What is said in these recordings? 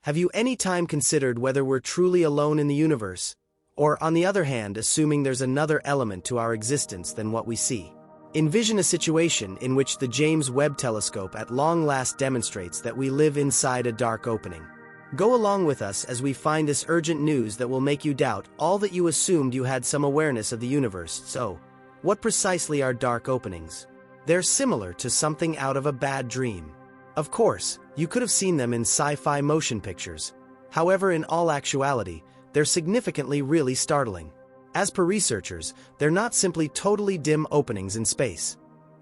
Have you any time considered whether we're truly alone in the universe? Or, on the other hand, assuming there's another element to our existence than what we see? Envision a situation in which the James Webb Telescope at long last demonstrates that we live inside a dark opening. Go along with us as we find this urgent news that will make you doubt all that you assumed you had some awareness of the universe. So, what precisely are dark openings? They're similar to something out of a bad dream. Of course, you could have seen them in sci-fi motion pictures. However, in all actuality, they're significantly really startling. As per researchers, they're not simply totally dim openings in space.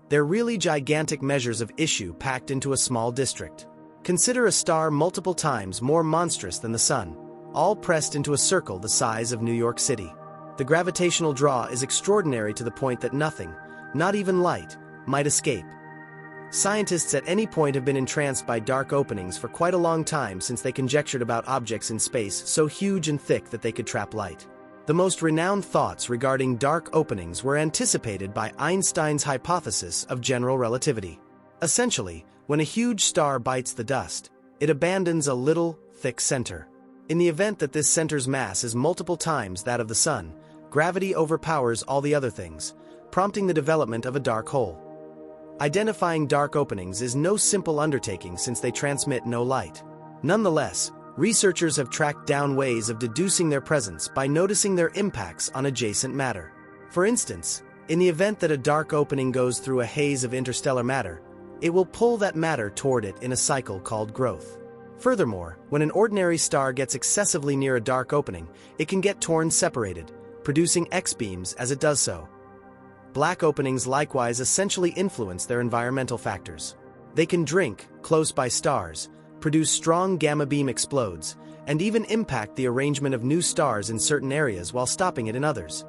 They're really gigantic measures of issue packed into a small district. Consider a star multiple times more monstrous than the Sun, all pressed into a circle the size of New York City. The gravitational draw is extraordinary to the point that nothing, not even light, might escape. Scientists at any point have been entranced by dark openings for quite a long time since they conjectured about objects in space so huge and thick that they could trap light. The most renowned thoughts regarding dark openings were anticipated by Einstein's hypothesis of general relativity. Essentially, when a huge star bites the dust, it abandons a little, thick center. In the event that this center's mass is multiple times that of the Sun, gravity overpowers all the other things, prompting the development of a dark hole. Identifying dark openings is no simple undertaking since they transmit no light. Nonetheless, researchers have tracked down ways of deducing their presence by noticing their impacts on adjacent matter. For instance, in the event that a dark opening goes through a haze of interstellar matter, it will pull that matter toward it in a cycle called growth. Furthermore, when an ordinary star gets excessively near a dark opening, it can get torn separated, producing X-beams as it does so. Black openings likewise essentially influence their environmental factors. They can drink close by stars, produce strong gamma beam explodes, and even impact the arrangement of new stars in certain areas while stopping it in others.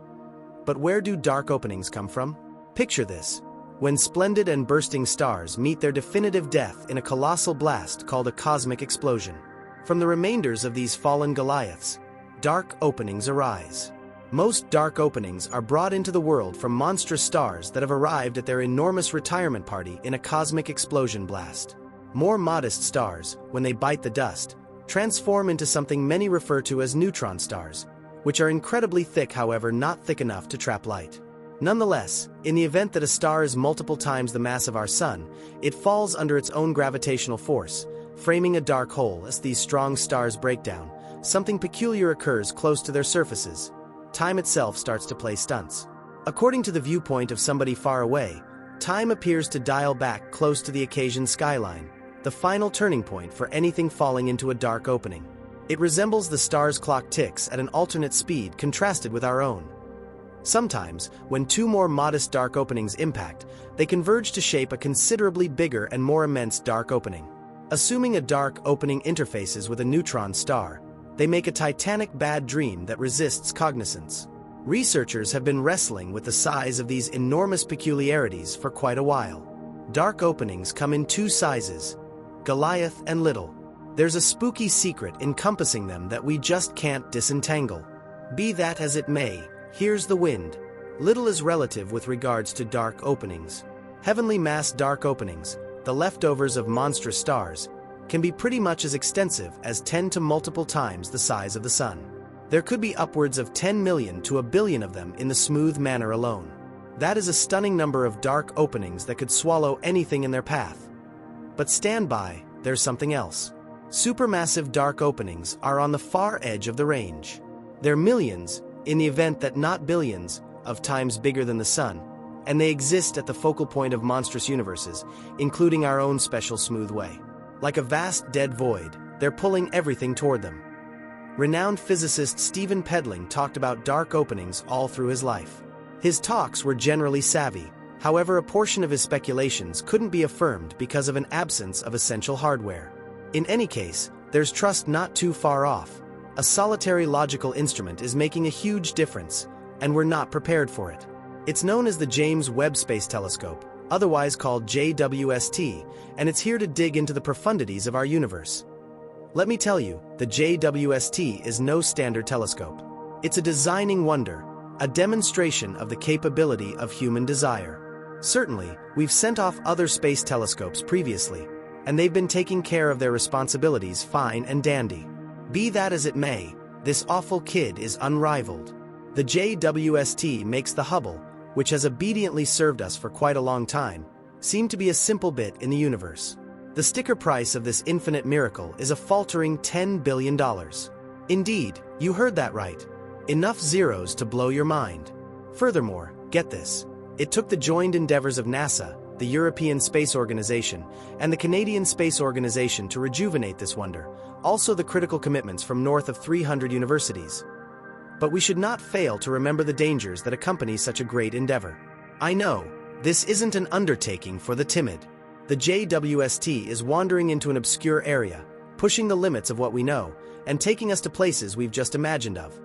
But where do dark openings come from? Picture this: when splendid and bursting stars meet their definitive death in a colossal blast called a cosmic explosion. From the remainders of these fallen Goliaths, dark openings arise. Most dark openings are brought into the world from monstrous stars that have arrived at their enormous retirement party in a cosmic explosion blast. More modest stars, when they bite the dust, transform into something many refer to as neutron stars, which are incredibly thick, however not thick enough to trap light. Nonetheless, in the event that a star is multiple times the mass of our Sun, it falls under its own gravitational force, framing a dark hole. As these strong stars break down, something peculiar occurs close to their surfaces. Time itself starts to play stunts. According to the viewpoint of somebody far away, time appears to dial back close to the occasion skyline, the final turning point for anything falling into a dark opening. It resembles the star's clock ticks at an alternate speed contrasted with our own. Sometimes, when two more modest dark openings impact, they converge to shape a considerably bigger and more immense dark opening. Assuming a dark opening interfaces with a neutron star, they make a titanic bad dream that resists cognizance. Researchers have been wrestling with the size of these enormous peculiarities for quite a while. Dark openings come in two sizes: Goliath and Little. There's a spooky secret encompassing them that we just can't disentangle. Be that as it may, here's the wind. Little is relative with regards to dark openings. Heavenly mass dark openings, the leftovers of monstrous stars, can be pretty much as extensive as 10 to multiple times the size of the Sun. There could be upwards of 10 million to a billion of them in the smooth manner alone. That is a stunning number of dark openings that could swallow anything in their path. But stand by, there's something else. Supermassive dark openings are on the far edge of the range. They're millions, in the event that not billions, of times bigger than the Sun, and they exist at the focal point of monstrous universes, including our own special smooth way. Like a vast dead void, they're pulling everything toward them. Renowned physicist Stephen Pedling talked about dark openings all through his life. His talks were generally savvy, however a portion of his speculations couldn't be affirmed because of an absence of essential hardware. In any case, there's trust not too far off. A solitary logical instrument is making a huge difference, and we're not prepared for it. It's known as the James Webb Space Telescope, otherwise called JWST, and it's here to dig into the profundities of our universe. Let me tell you, the JWST is no standard telescope. It's a designing wonder, a demonstration of the capability of human desire. Certainly, we've sent off other space telescopes previously, and they've been taking care of their responsibilities fine and dandy. Be that as it may, this awful kid is unrivaled. The JWST makes the Hubble, which has obediently served us for quite a long time, seem to be a simple bit in the universe. The sticker price of this infinite miracle is a faltering $10 billion. Indeed, you heard that right. Enough zeros to blow your mind. Furthermore, get this. It took the joined endeavors of NASA, the European Space Organization, and the Canadian Space Organization to rejuvenate this wonder, also the critical commitments from north of 300 universities. But we should not fail to remember the dangers that accompany such a great endeavor. I know, this isn't an undertaking for the timid. The JWST is wandering into an obscure area, pushing the limits of what we know, and taking us to places we've just imagined of.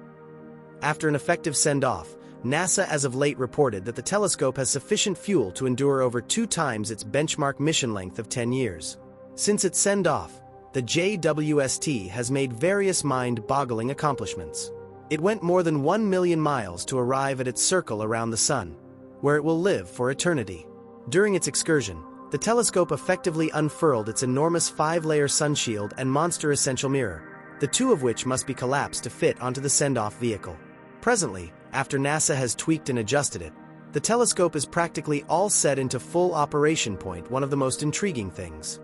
After an effective send-off, NASA as of late reported that the telescope has sufficient fuel to endure over 2 times its benchmark mission length of 10 years. Since its send-off, the JWST has made various mind-boggling accomplishments. It went more than 1 million miles to arrive at its circle around the Sun, where it will live for eternity. During its excursion, the telescope effectively unfurled its enormous 5-layer sunshield and monster essential mirror, the two of which must be collapsed to fit onto the send-off vehicle. Presently, after NASA has tweaked and adjusted it, the telescope is practically all set into full operation point. One of the most intriguing things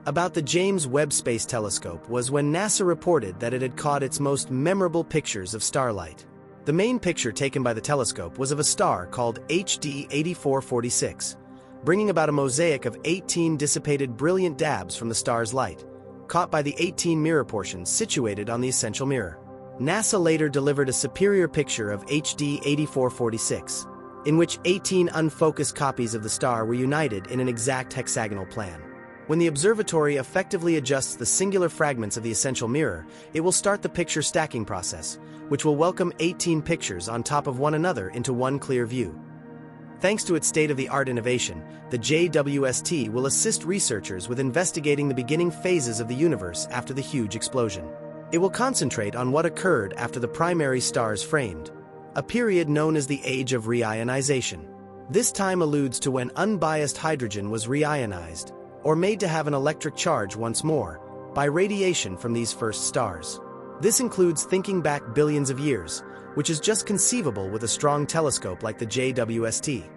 about the James Webb Space Telescope was when NASA reported that it had caught its most memorable pictures of starlight. The main picture taken by the telescope was of a star called HD 8446, bringing about a mosaic of 18 dissipated brilliant dabs from the star's light, caught by the 18 mirror portions situated on the essential mirror. NASA later delivered a superior picture of HD 8446, in which 18 unfocused copies of the star were united in an exact hexagonal plan. When the observatory effectively adjusts the singular fragments of the essential mirror, it will start the picture stacking process, which will welcome 18 pictures on top of one another into one clear view. Thanks to its state-of-the-art innovation, the JWST will assist researchers with investigating the beginning phases of the universe after the huge explosion. It will concentrate on what occurred after the primary stars framed, a period known as the Age of Reionization. This time alludes to when unbiased hydrogen was reionized, or made to have an electric charge once more, by radiation from these first stars. This includes thinking back billions of years, which is just conceivable with a strong telescope like the JWST.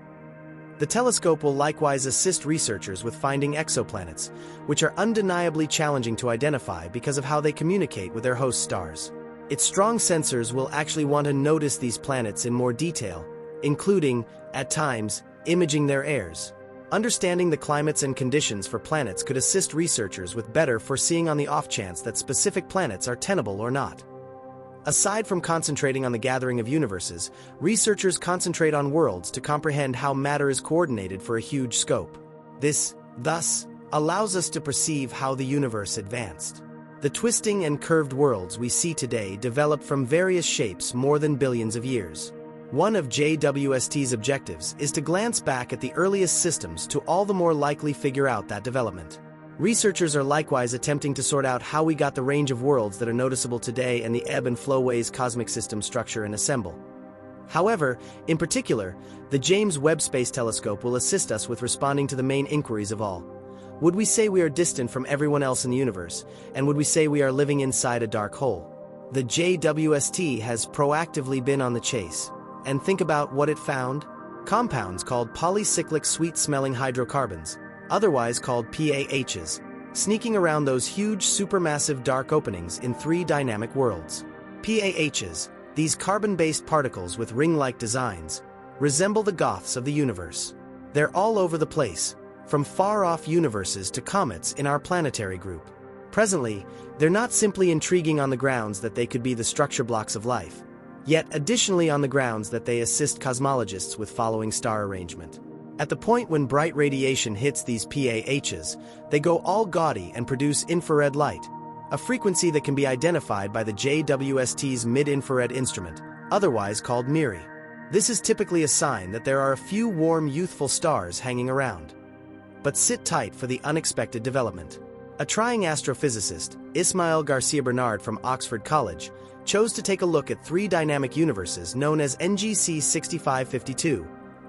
The telescope will likewise assist researchers with finding exoplanets, which are undeniably challenging to identify because of how they communicate with their host stars. Its strong sensors will actually want to notice these planets in more detail, including, at times, imaging their heirs. Understanding the climates and conditions for planets could assist researchers with better foreseeing on the off chance that specific planets are tenable or not. Aside from concentrating on the gathering of universes, researchers concentrate on worlds to comprehend how matter is coordinated for a huge scope. This, thus, allows us to perceive how the universe advanced. The twisting and curved worlds we see today developed from various shapes more than billions of years. One of JWST's objectives is to glance back at the earliest systems to all the more likely figure out that development. Researchers are likewise attempting to sort out how we got the range of worlds that are noticeable today and the ebb and flow ways cosmic systems structure and assemble. However, in particular, the James Webb Space Telescope will assist us with responding to the main inquiries of all. Would we say we are distant from everyone else in the universe, and would we say we are living inside a dark hole? The JWST has proactively been on the chase. And think about what it found? Compounds called polycyclic sweet-smelling hydrocarbons, otherwise called PAHs, sneaking around those huge supermassive dark openings in 3 dynamic worlds. PAHs, these carbon-based particles with ring-like designs, resemble the Goths of the universe. They're all over the place, from far-off universes to comets in our planetary group. Presently, they're not simply intriguing on the grounds that they could be the structure blocks of life, yet additionally on the grounds that they assist cosmologists with following star arrangement. At the point when bright radiation hits these PAHs, they go all gaudy and produce infrared light, a frequency that can be identified by the JWST's mid-infrared instrument, otherwise called MIRI. This is typically a sign that there are a few warm, youthful stars hanging around. But sit tight for the unexpected development. A trying astrophysicist, Ismael Garcia Bernard from Oxford College, chose to take a look at 3 dynamic universes known as NGC 6552,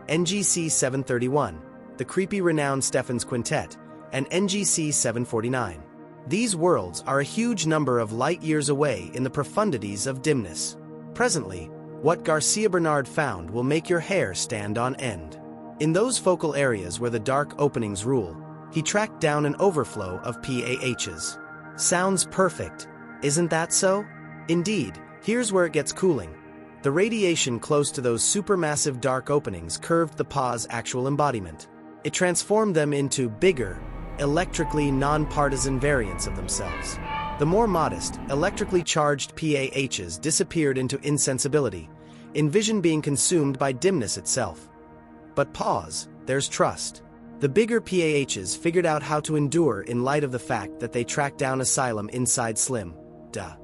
NGC 731, the creepy renowned Stephan's Quintet, and NGC 749. These worlds are a huge number of light-years away in the profundities of dimness. Presently, what Garcia Bernard found will make your hair stand on end. In those focal areas where the dark openings rule, he tracked down an overflow of PAHs. Sounds perfect, isn't that so? Indeed, here's where it gets cooling. The radiation close to those supermassive dark openings curved the PAH's actual embodiment. It transformed them into bigger, electrically nonpartisan variants of themselves. The more modest, electrically charged PAHs disappeared into insensibility, in vision being consumed by dimness itself. But pause, there's trust. The bigger PAHs figured out how to endure in light of the fact that they tracked down asylum inside Slim. Duh.